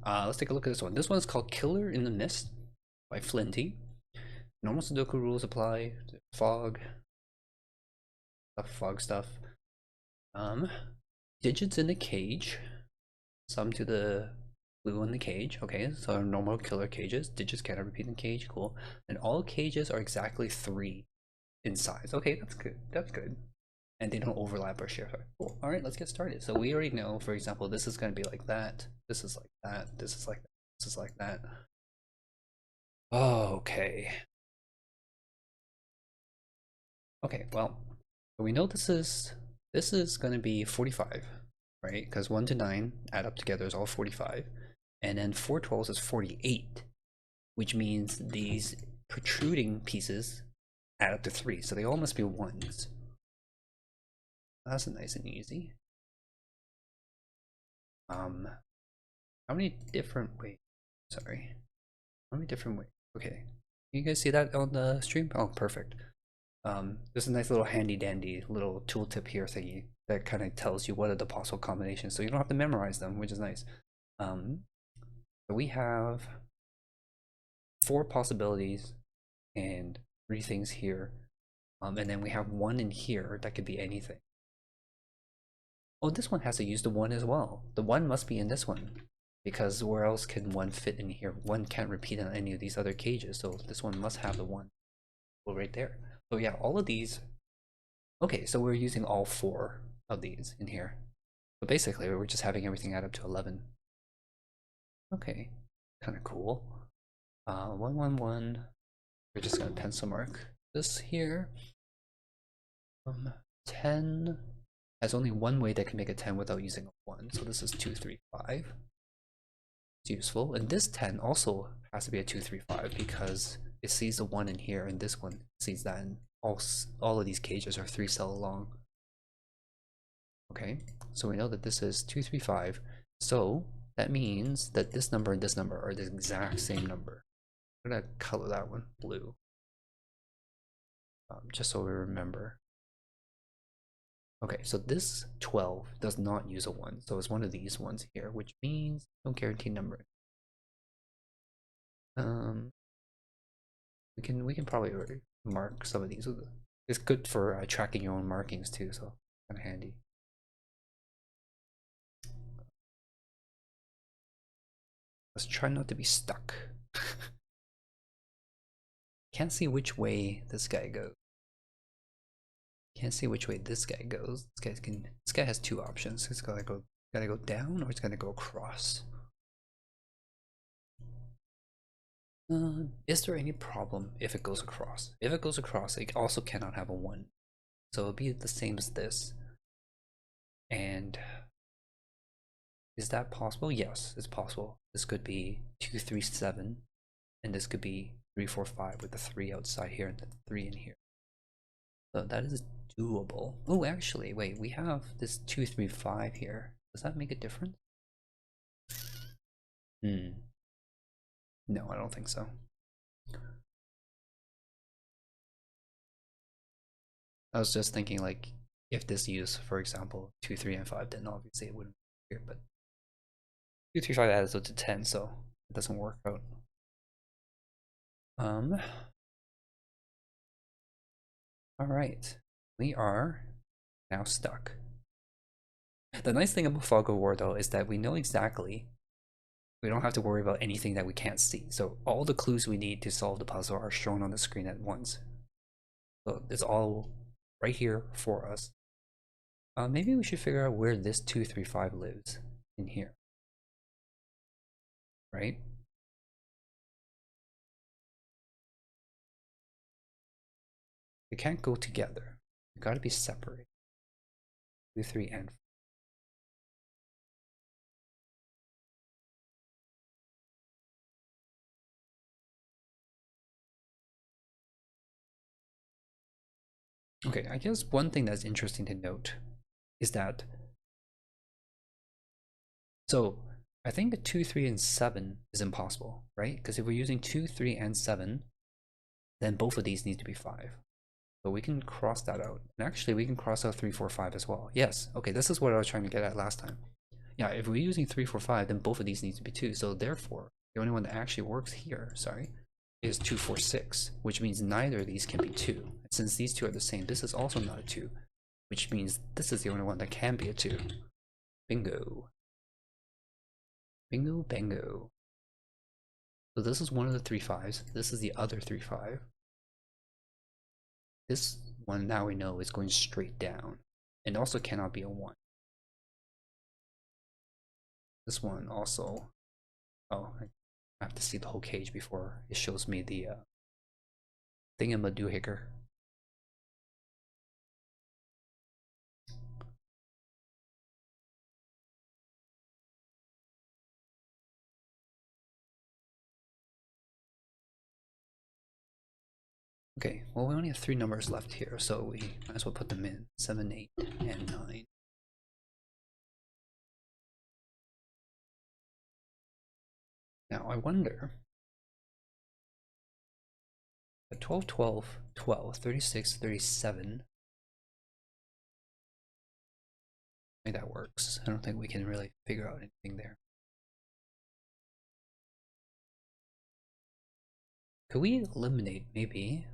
Let's take a look at this one. This one is called Killer in the Mist by Flinty. Normal Sudoku rules apply. Fog. Fog stuff. Digits in the cage. Sum to the blue in the cage. Okay, so our normal killer cages. Digits cannot repeat in cage. Cool. And all cages are exactly 3 in size. Okay, that's good. That's good. And they don't overlap or share. Cool. All right, let's get started. So we already know, for example, this is going to be like that. This is like that. This is like that. This is like that. Okay. Okay, well, we know this is going to be 45, right? Because 1 to 9 add up together is all 45. And then 4 12s is 48, which means these protruding pieces add up to 3. So they all must be 1s. That's nice and easy. How many different ways? Sorry. How many different ways? Okay. You guys see that on the stream? Oh, perfect. There's a nice little handy dandy little tooltip here thingy that kind of tells you what are the possible combinations, so you don't have to memorize them, which is nice. We have 4 possibilities and 3 things here, and then we have 1 in here that could be anything. Oh, this one has to use the 1 as well. The 1 must be in this one, because where else can 1 fit in here? 1 can't repeat on any of these other cages, so this one must have the 1. Well, right there. So yeah, all of these. Okay, so we're using all 4 of these in here. So basically, we're just having everything add up to 11. Okay, kind of cool. 1 1 1. We're just gonna pencil mark this here. 10 has only one way that can make a 10 without using a 1. So this is 2 3 5. It's useful, and this 10 also has to be a 2 3 5 because it sees the 1 in here, and this one sees that, and all of these cages are 3 cell long. Okay, so we know that this is 2 3 5. So that means that this number and this number are the exact same number. I'm gonna color that one blue, just so we remember. Okay, so this 12 does not use a 1, so it's one of these ones here, which means no guaranteed number. We can probably already mark some of these. It's good for tracking your own markings too, so kind of handy. Let's try not to be stuck. Can't see which way this guy goes. Can't see which way this guy goes. This guy has 2 options. It's gotta go down, or it's gonna go across. Is there any problem if it goes across? If it goes across, it also cannot have a 1. So it'll be the same as this. And is that possible? Yes, it's possible. This could be 2 3 7, and this could be 3 4 5 with the 3 outside here and the 3 in here. So that is doable. Oh, actually, wait, we have this 2 3 5 here. Does that make a difference? No, I don't think so. I was just thinking, like, if this used, for example, 2 3 and 5, then obviously it wouldn't be here, but 2 3 5 adds up to 10, so it doesn't work out. Alright, we are now stuck. The nice thing about Fog of War, though, is that we know exactly. We don't have to worry about anything that we can't see. So all the clues we need to solve the puzzle are shown on the screen at once. So it's all right here for us. Maybe we should figure out where this 2 3 5 lives in here. Right? They can't go together. They gotta be separate. 2 3 and 4. Okay, I guess one thing that's interesting to note is that, so I think the 2 3 and 7 is impossible, right? Because if we're using 2 3 and 7, then both of these need to be 5. So we can cross that out. And actually we can cross out 3 4 5 as well. Yes, okay, this is what I was trying to get at last time. Yeah, if we're using 3, 4, 5, then both of these need to be 2. So therefore, the only one that actually works here, sorry, is 2, 4, 6, which means neither of these can be 2. And since these two are the same, this is also not a 2, which means this is the only one that can be a 2. Bingo. Bingo, bango. So this is one of the 3 5s. This is the other 3 5. This one now we know is going straight down. And also cannot be a 1. This one also. Oh, I have to see the whole cage before it shows me the thingamadoohicker. Okay, well we only have 3 numbers left here, so we might as well put them in. 7, 8, and 9. Now I wonder, 12, 12, 12, 36, 37. I think that works. I don't think we can really figure out anything there. Could we eliminate maybe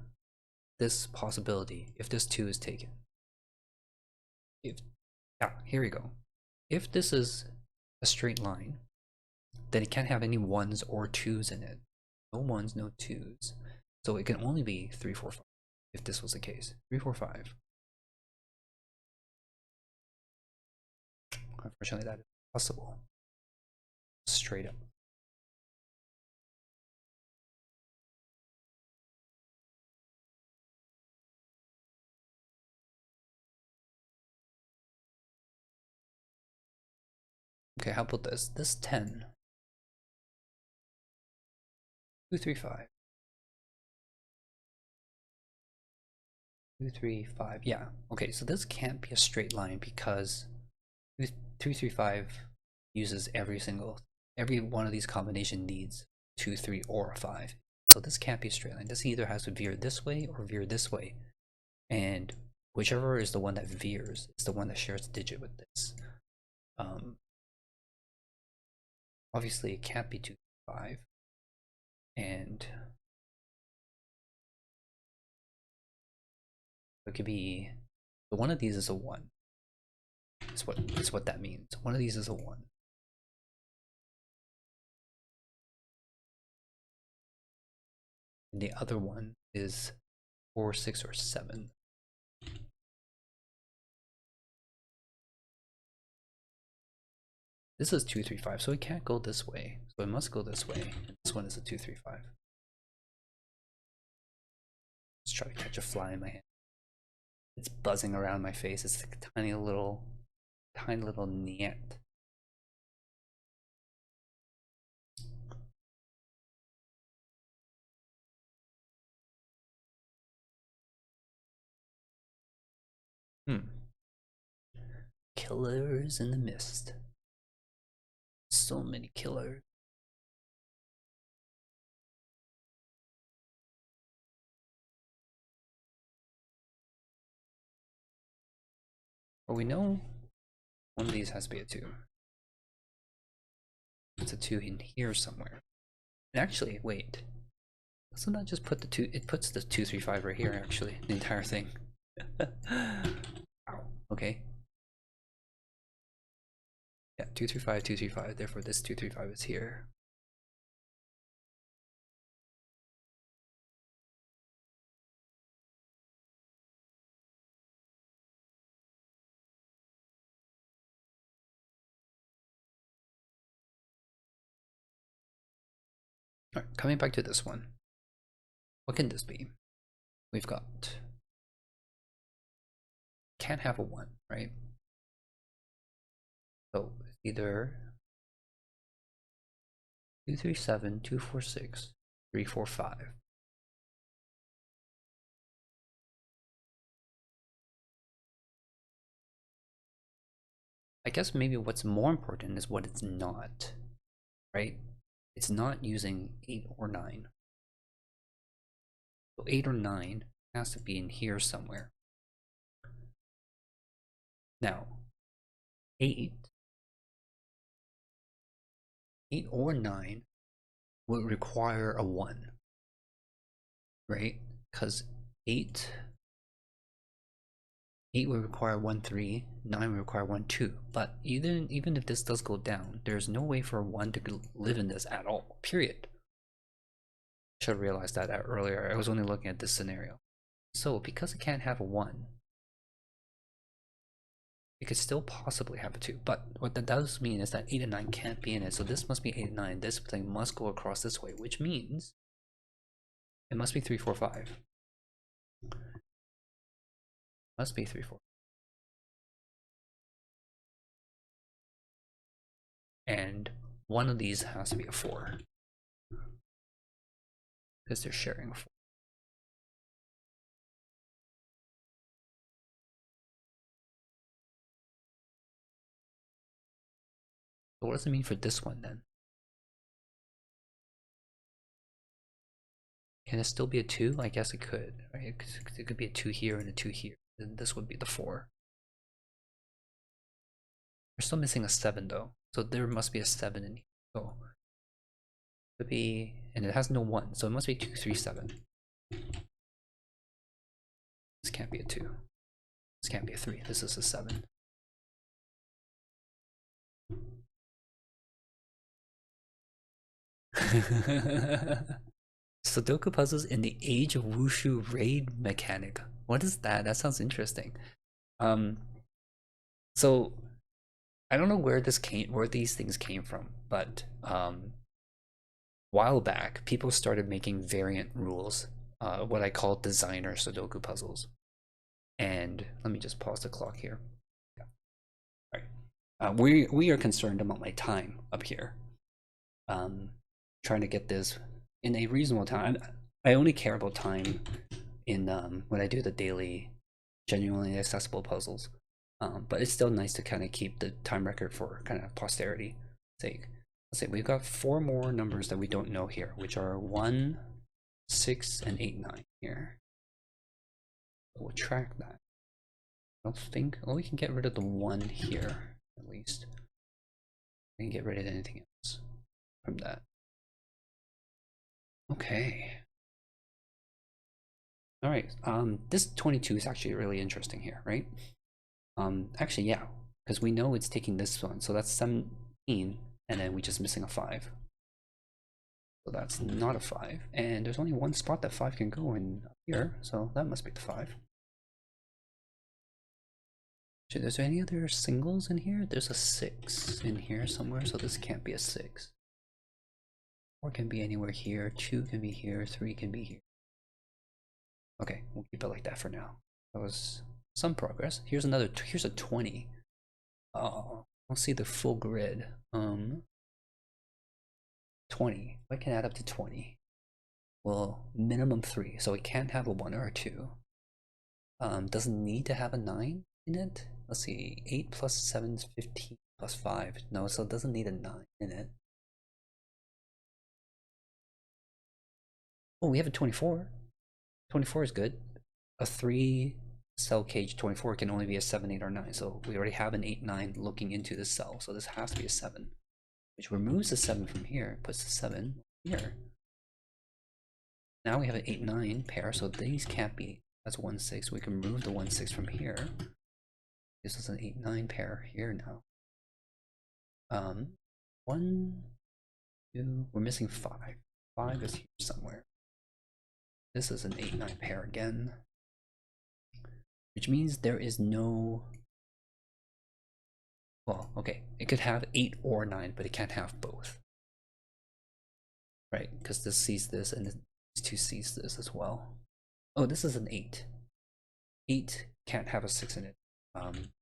this possibility if this 2 is taken? Yeah, here we go. If this is a straight line, then it can't have any 1s or 2s in it. No 1s, no 2s. So it can only be 3, 4, 5 if this was the case. 3, 4, 5. Unfortunately, that is possible. Straight up. Okay, how about this? This 10. 2, 3, 5. 2, 3, 5. Yeah. Okay, so this can't be a straight line because 2, 3, 5 uses every one of these combination needs 2, 3, or 5. So this can't be a straight line. This either has to veer this way or veer this way. And whichever is the one that veers is the one that shares a digit with this. Obviously it can't be 2, 5. And it could be, so one of these is a 1. It's what that means. One of these is a 1. And the other one is 4, 6, or 7. This is 2, 3, 5, so it can't go this way. So it must go this way. And this one is a 2, 3, 5. Let's try to catch a fly in my hand. It's buzzing around my face. It's like a tiny little net. Killers in the mist. So many killers. Well, we know one of these has to be a 2. It's a 2 in here somewhere. And actually, wait. Doesn't that just put the 2? It puts the 2, 3, 5 right here, actually. The entire thing. Ow. Okay. Yeah, 2, 3, 5, 2, 3, 5. Therefore, this 2, 3, 5 is here. Alright, coming back to this one. What can this be? We've got, can't have a 1, right? So it's either 2, 3, 7, 2, 4, 6, 3, 4, 5. I guess maybe what's more important is what it's not, right? It's not using 8 or 9. So 8 or 9 has to be in here somewhere. Now, 8 8 or 9 would require a 1, right? Because 8 would require 1 3, 9 would require 1 2. But even if this does go down, there's no way for 1 to live in this at all, period. Should have realized that earlier. I was only looking at this scenario. So because it can't have a 1, it could still possibly have a 2. But what that does mean is that 8 and 9 can't be in it. So this must be 8 and 9. This thing must go across this way, which means it must be 3 4 5. Must be 3 4. And one of these has to be a 4. Because they're sharing a 4. So what does it mean for this one then? Can it still be a 2? I guess it could, right? It could be a 2 here and a 2 here. Then this would be the 4. We're still missing a 7 though. So there must be a 7 in here. So it could be, and it has no 1, so it must be 2 3 7. This can't be a 2. This can't be a 3. This is a 7. Sudoku puzzles in the Age of Wushu raid mechanic. What is that? That sounds interesting. So I don't know where these things came from, but while back, people started making variant rules, what I call designer Sudoku puzzles. And let me just pause the clock here. Yeah. All right. We are concerned about my time up here. Trying to get this in a reasonable time. I only care about time in when I do the daily, genuinely accessible puzzles. But it's still nice to kind of keep the time record for kind of posterity sake. Let's say we've got 4 more numbers that we don't know here, which are 1, 6, and 8, 9 here. We'll track that. I don't think. Well, we can get rid of the 1 here at least. We can get rid of anything else from that. Okay. All right. This 22 is actually really interesting here, right? Actually, yeah, because we know it's taking this one, so that's 17, and then we're just missing a 5. So that's not a 5, and there's only one spot that 5 can go in here, so that must be the 5. Is there any other singles in here? There's a 6 in here somewhere, so this can't be a 6. 4 can be anywhere here, 2 can be here, 3 can be here. Okay, we'll keep it like that for now. That was some progress. Here's a 20. Oh, we'll see the full grid. 20. What can add up to 20? Well, minimum 3, so it can't have a 1 or a 2. Doesn't need to have a 9 in it. Let's see, 8 plus 7 is 15 plus 5. No, so it doesn't need a 9 in it. Oh, we have a 24. 24 is good. A 3 cell cage 24 can only be a 7, 8, or 9. So we already have an 8, 9 looking into this cell. So this has to be a 7, which removes the 7 from here, puts the 7 here. Now we have an 8, 9 pair, so these can't be. That's 1, 6. We can remove the 1, 6 from here. This is an 8, 9 pair here now. 1, 2. We're missing 5. 5 is here somewhere. This is an 8, 9 pair again, which means there is no. Well, okay, it could have 8 or 9, but it can't have both. Right, because this sees this and these two sees this as well. Oh, this is an 8. 8 can't have a 6 in it.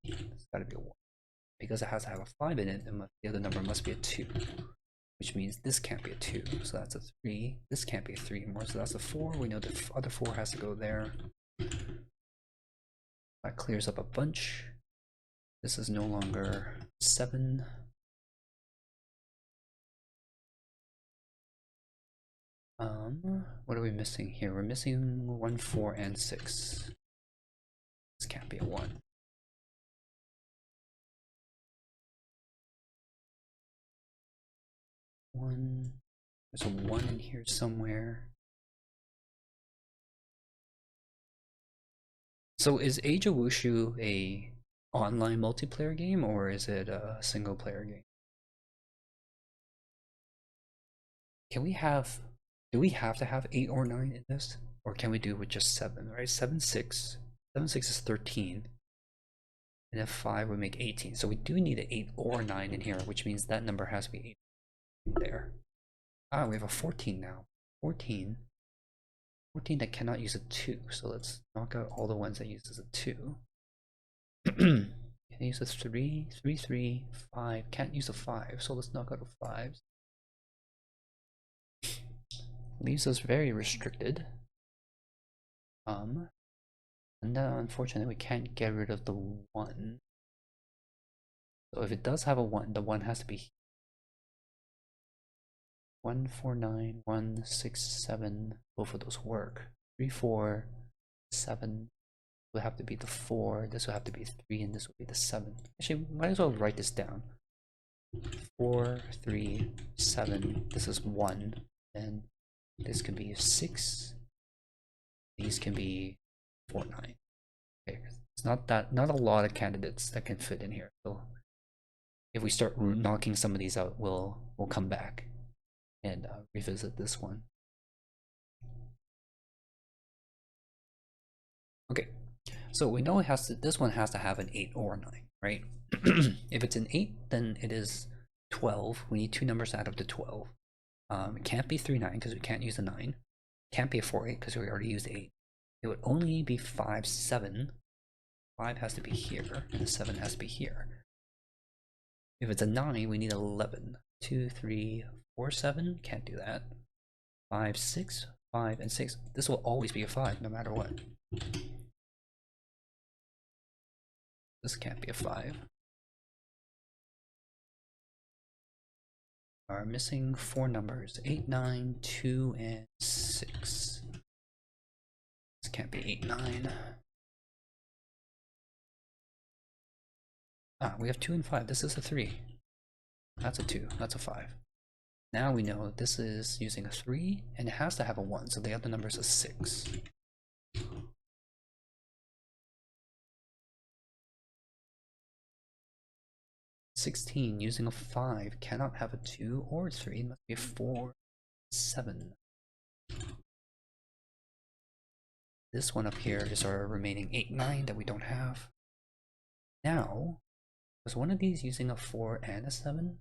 It's gotta be a 1. Because it has to have a 5 in it, the other number must be a 2. Which means this can't be a 2, so that's a 3. This can't be a 3 anymore, so that's a 4. We know the other 4 has to go there. That clears up a bunch. This is no longer 7. What are we missing here? We're missing 1, 4, and 6. This can't be a 1. 1. There's a 1 in here somewhere. So is Age of Wushu a online multiplayer game, or is it a single player game? Can we have, do we have to have 8 or 9 in this? Or can we do with just 7, right? 7, 6. 7, 6 is 13. And then 5 would make 18. So we do need an 8 or 9 in here, which means that number has to be 8 there. Ah, we have a 14 now. 14. 14 that cannot use a 2. So let's knock out all the ones that uses a 2. Can use a 3, 3, 3, 5. Can't use a 5, so let's knock out a 5. Leaves us very restricted. And then unfortunately we can't get rid of the 1. So if it does have a 1, the 1 has to be 1, 4, 9, 1, 6, 7. Both of those work. 3, 4, 7 would have to be the 4. This would have to be 3, and this would be the 7. Actually, might as well write this down. 4, 3, 7. This is 1, and this can be 6. These can be 4, 9. Okay, it's not a lot of candidates that can fit in here. So if we start knocking some of these out, we'll come back and revisit this one. Okay, so we know it has to. This one has to have an 8 or 9, right? If it's an 8, then it is 12. We need 2 numbers to add up to 12. It can't be 3, 9 because we can't use a 9. Can't be a 4, 8 because we already used 8. It would only be 5, 7. 5 has to be here, and the 7 has to be here. If it's a 9, we need 11. 2, 3, 4, 7. Can't do that. 5, 6, 5, and 6. This will always be a 5, no matter what. This can't be a 5. Are missing 4 numbers. 8, 9, 2, and 6. This can't be 8, 9. Ah, we have 2 and 5. This is a 3. That's a 2. That's a 5. Now we know this is using a 3, and it has to have a 1, so the other number is a 6. (16) using a 5 cannot have a 2 or a 3. It must be a 4, 7. This one up here is our remaining 8, 9 that we don't have. Now, was one of these using a 4 and a 7?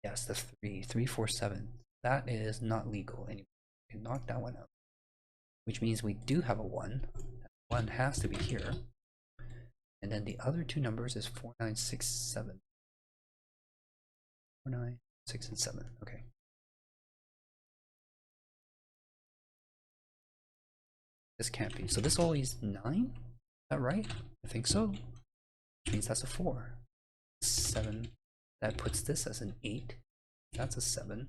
Yes, the 3, 3, 4, 7. That is not legal anymore. We can knock that one out. Which means we do have a 1. That 1 has to be here. And then the other 2 numbers is 4, 9, 6, 7. 4, 9, 6, and 7. Okay. This can't be. So this always 9? Is that right? I think so. Which means that's a 4. 7. That puts this as an 8. That's a 7.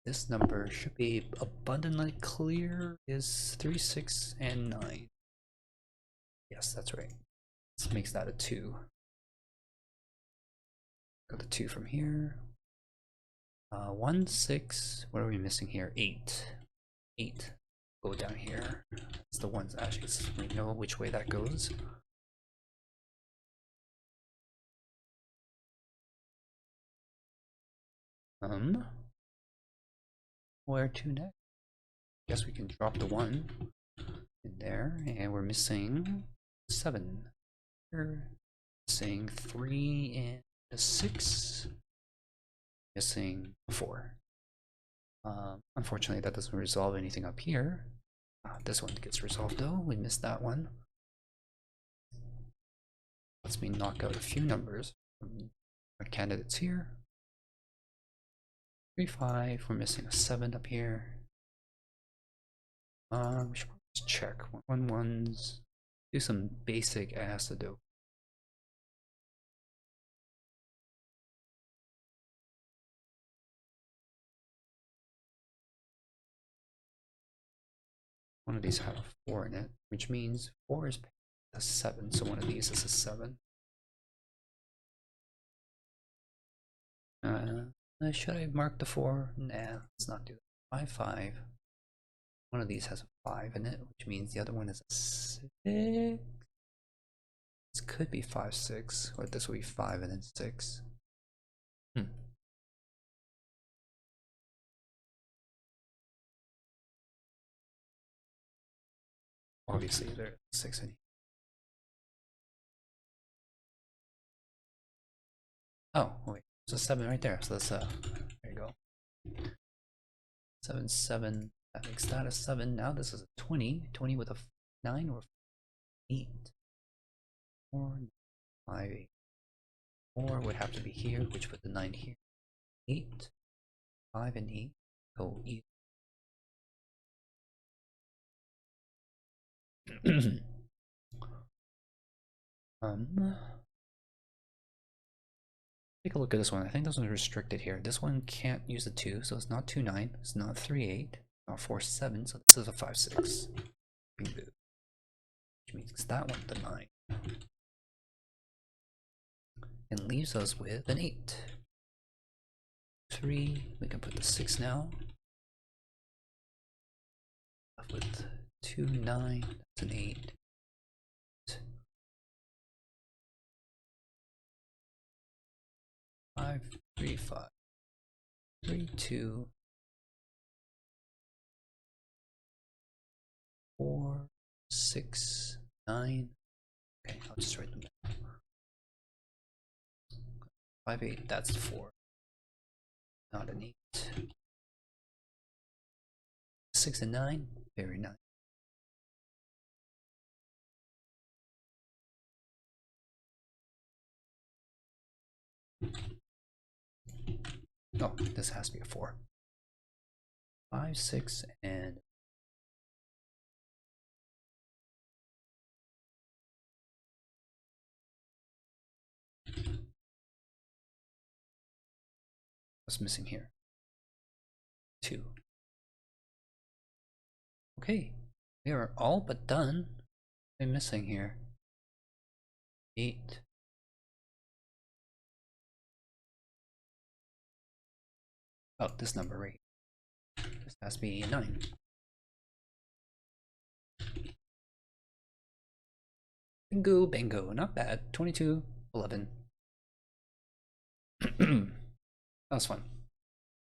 This number should be abundantly clear. Is 3, 6, and 9. Yes, that's right. This makes that a 2. Got the 2 from here. 1, 6. What are we missing here? 8. 8. Go down here. It's the ones actually. We know which way that goes. Where to next? Guess we can drop the 1 in there, and we're missing 7. We're missing 3 and a 6. Missing 4. Unfortunately, that doesn't resolve anything up here. This one gets resolved though. We missed that one. Lets me knock out a few numbers from our candidates here. 3, 5. We're missing a 7 up here. We should just check 1, 1s. Do some basic Sudoku. One of these have a 4 in it, which means 4 is a 7, so one of these is a 7. Should I mark the 4? Nah, let's not do that. 5, 5. One of these has a 5 in it, which means the other one is a 6. This could be 5, 6, or this will be 5 and then 6. Obviously, there's 6 in here. Oh, wait, there's a 7 right there. So that's there you go. 7, 7. That makes that a 7. Now this is a 20. 20 with a 9 or 8. 4, 5, 8. 4 would have to be here, which put the 9 here. 8, 5, and 8 go either. Take a look at this one. I think this one's restricted here. This one can't use the 2, so it's not 2, 9. It's not 3, 8. Not 4, 7. So this is a 5, 6. Which means that one the 9. And leaves us with an 8. 3. We can put the 6 now. Left with 2, 9. That's an 8. 5, 3, 5. 3, 2. 4, 6, 9. Okay, I'll just write them down. 5, 8, that's 4. Not an 8. 6 and 9, very nice. Oh, this has to be a 4. 5, 6, and what's missing here? 2. Okay, we are all but done. What am I missing here? 8. Oh, this number right. This has to be 9. Bingo, bingo, not bad. 22, 11. That was fun.